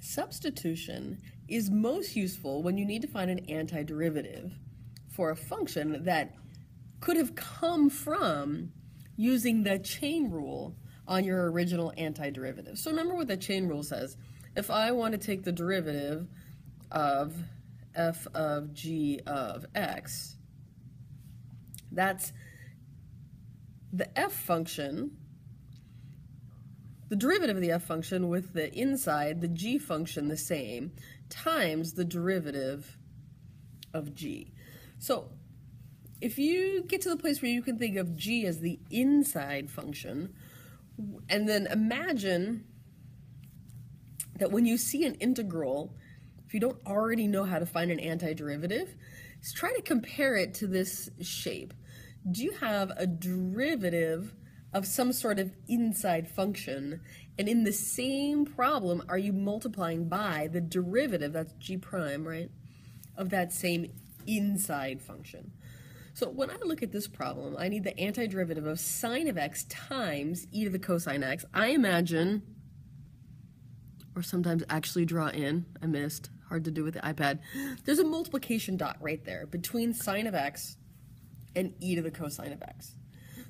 Substitution is most useful when you need to find an antiderivative for a function that could have come from using the chain rule on your original antiderivative. So remember what the chain rule says. If I want to take the derivative of f of g of x, that's the f function, the derivative of the f function with the inside, the g function the same, times the derivative of g. So if you get to the place where you can think of g as the inside function, and then imagine that when you see an integral, if you don't already know how to find an antiderivative, just try to compare it to this shape. Do you have a derivative of some sort of inside function, and in the same problem are you multiplying by the derivative, that's g prime, right, of that same inside function? So when I look at this problem, I need the antiderivative of sine of x times e to the cosine x. I imagine, or sometimes actually draw in, I missed, hard to do with the iPad, there's a multiplication dot right there between sine of x and e to the cosine of x.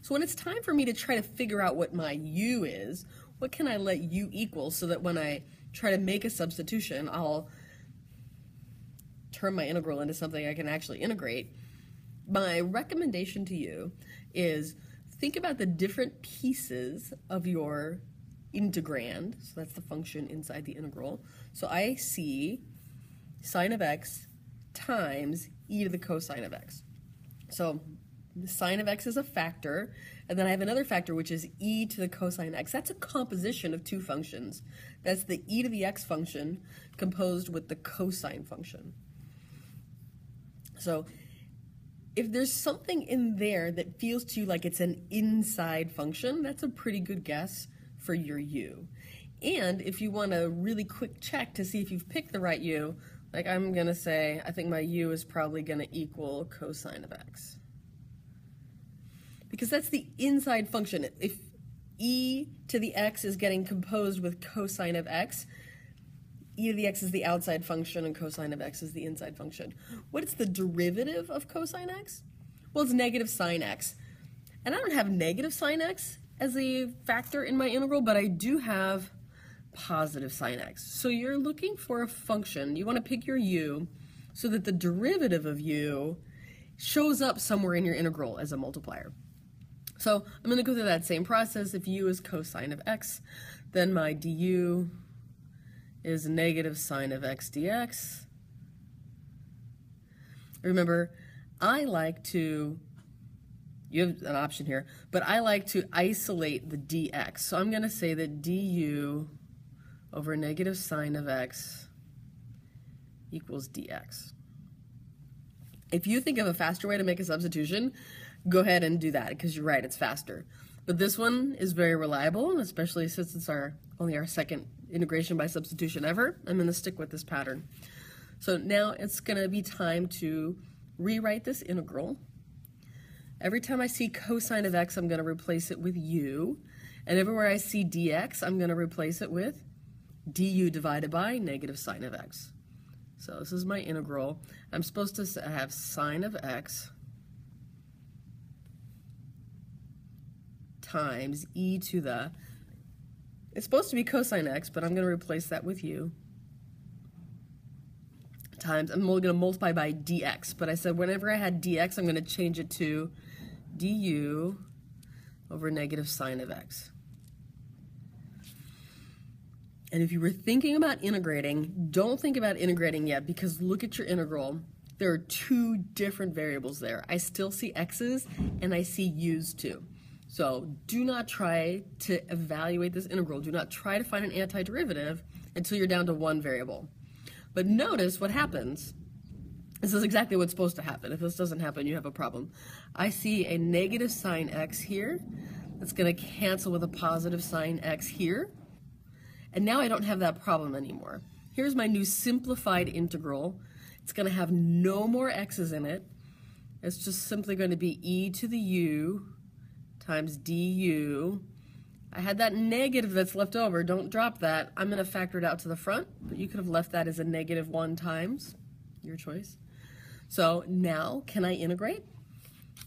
So when it's time for me to try to figure out what my u is, what can I let u equal so that when I try to make a substitution, I'll turn my integral into something I can actually integrate? My recommendation to you is think about the different pieces of your integrand. So that's the function inside the integral. So I see sine of x times e to the cosine of x. So the sine of x is a factor, and then I have another factor which is e to the cosine x. That's a composition of two functions. That's the e to the x function composed with the cosine function. So if there's something in there that feels to you like it's an inside function, that's a pretty good guess for your u. And if you want a really quick check to see if you've picked the right u, like I'm going to say, I think my u is probably going to equal cosine of x. Because that's the inside function. If e to the x is getting composed with cosine of x, e to the x is the outside function and cosine of x is the inside function. What is the derivative of cosine x? Well, it's negative sine x. And I don't have negative sine x as a factor in my integral, but I do have positive sine x. So you're looking for a function. You want to pick your u so that the derivative of u shows up somewhere in your integral as a multiplier. So I'm going to go through that same process. If u is cosine of x, then my du is negative sine of x dx. Remember, I like to, you have an option here, but I like to isolate the dx. So I'm going to say that du over negative sine of x equals dx. If you think of a faster way to make a substitution, go ahead and do that, because you're right, it's faster. But this one is very reliable, especially since it's only our second integration by substitution ever. I'm going to stick with this pattern. So now it's going to be time to rewrite this integral. Every time I see cosine of x, I'm going to replace it with u. And everywhere I see dx, I'm going to replace it with du divided by negative sine of x. So this is my integral. I'm supposed to have sine of x times e to the, it's supposed to be cosine x, but I'm going to replace that with u, times, I'm only going to multiply by dx, but I said whenever I had dx, I'm going to change it to du over negative sine of x. And if you were thinking about integrating, don't think about integrating yet, because look at your integral. There are two different variables there. I still see x's and I see u's too. So do not try to evaluate this integral. Do not try to find an antiderivative until you're down to one variable. But notice what happens. This is exactly what's supposed to happen. If this doesn't happen, you have a problem. I see a negative sine x here. That's going to cancel with a positive sine x here. And now I don't have that problem anymore. Here's my new simplified integral. It's going to have no more x's in it. It's just simply going to be e to the u times du I had that negative that's left over. Don't drop that. I'm going to factor it out to the front, but you could have left that as a -1 times. Your choice. So now, can I integrate?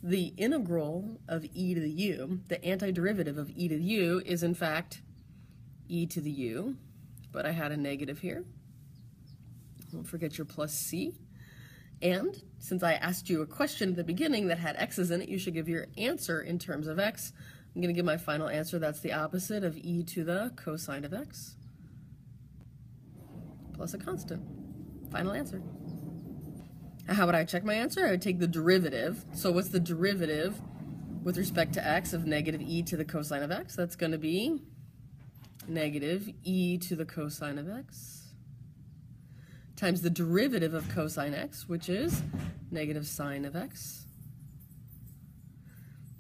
The integral of e to the u, the antiderivative of e to the u, is in fact e to the u, but I had a negative here. Don't forget your plus c. And since I asked you a question at the beginning that had x's in it, you should give your answer in terms of x. I'm going to give my final answer. That's the opposite of e to the cosine of x plus a constant. Final answer. Now, how would I check my answer? I would take the derivative. So what's the derivative with respect to x of negative e to the cosine of x? That's going to be negative e to the cosine of x times the derivative of cosine x, which is negative sine of x,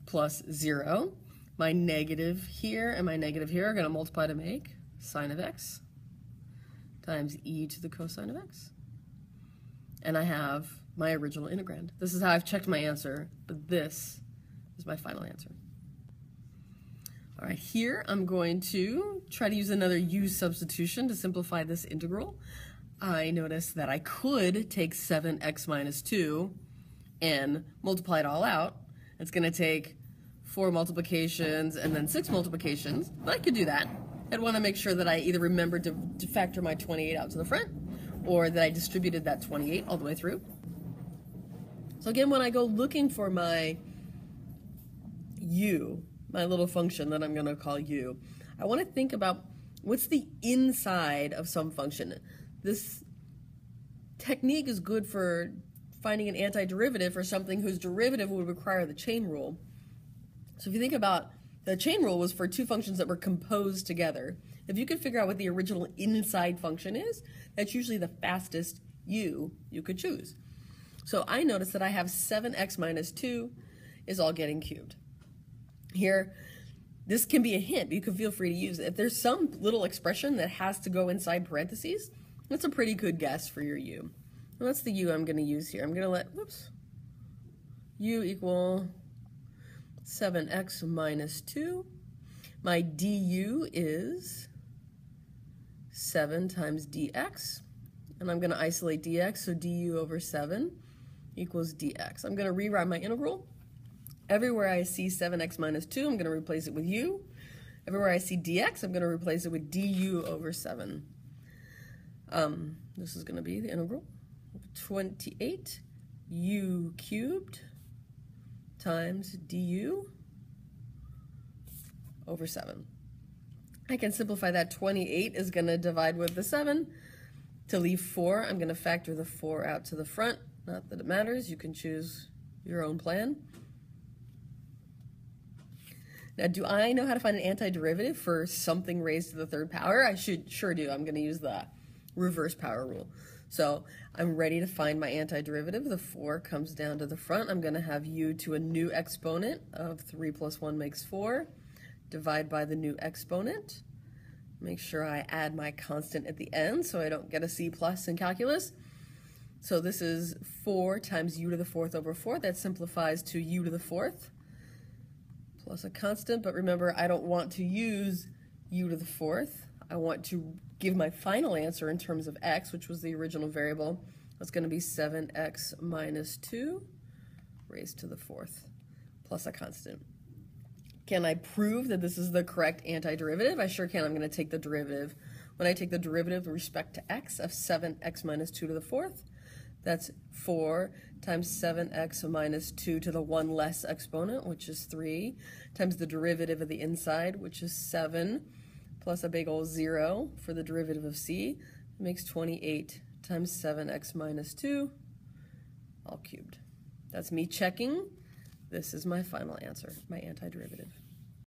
plus 0. My negative here and my negative here are going to multiply to make sine of x times e to the cosine of x. And I have my original integrand. This is how I've checked my answer, but this is my final answer. All right, here I'm going to try to use another u substitution to simplify this integral. I noticed that I could take 7x minus 2 and multiply it all out. It's going to take 4 multiplications and then 6 multiplications, but I could do that. I'd want to make sure that I either remembered to factor my 28 out to the front, or that I distributed that 28 all the way through. So again, when I go looking for my u, my little function that I'm going to call u, I want to think about what's the inside of some function. This technique is good for finding an antiderivative for something whose derivative would require the chain rule. So if you think about the chain rule was for two functions that were composed together. If you could figure out what the original inside function is, that's usually the fastest u you could choose. So I noticed that I have 7x minus 2 is all getting cubed. Here, this can be a hint, but you can feel free to use it. If there's some little expression that has to go inside parentheses, that's a pretty good guess for your u. And that's the u I'm going to use here. I'm going to let, u equal 7x minus 2. My du is 7 times dx. And I'm going to isolate dx, so du over 7 equals dx. I'm going to rewrite my integral. Everywhere I see 7x minus 2, I'm going to replace it with u. Everywhere I see dx, I'm going to replace it with du over 7. This is going to be the integral of 28 u cubed times du over 7. I can simplify that. 28 is going to divide with the 7. To leave 4, I'm going to factor the 4 out to the front. Not that it matters. You can choose your own plan. Now, do I know how to find an antiderivative for something raised to the third power? I sure do. I'm going to use the reverse power rule. So I'm ready to find my antiderivative. The 4 comes down to the front. I'm going to have u to a new exponent of 3 plus 1 makes 4. Divide by the new exponent. Make sure I add my constant at the end so I don't get a C plus in calculus. So this is 4 times u to the 4th over 4. That simplifies to u to the 4th plus a constant. But remember, I don't want to use u to the 4th. I want to give my final answer in terms of x, which was the original variable. That's going to be 7x minus 2 raised to the 4th plus a constant. Can I prove that this is the correct antiderivative? I sure can. I'm going to take the derivative. When I take the derivative with respect to x of 7x minus 2 to the 4th, that's 4 times 7x minus 2 to the 1 less exponent, which is 3, times the derivative of the inside, which is 7, plus a big old 0 for the derivative of c. It makes 28 times 7x minus 2, all cubed. That's me checking. This is my final answer, my antiderivative.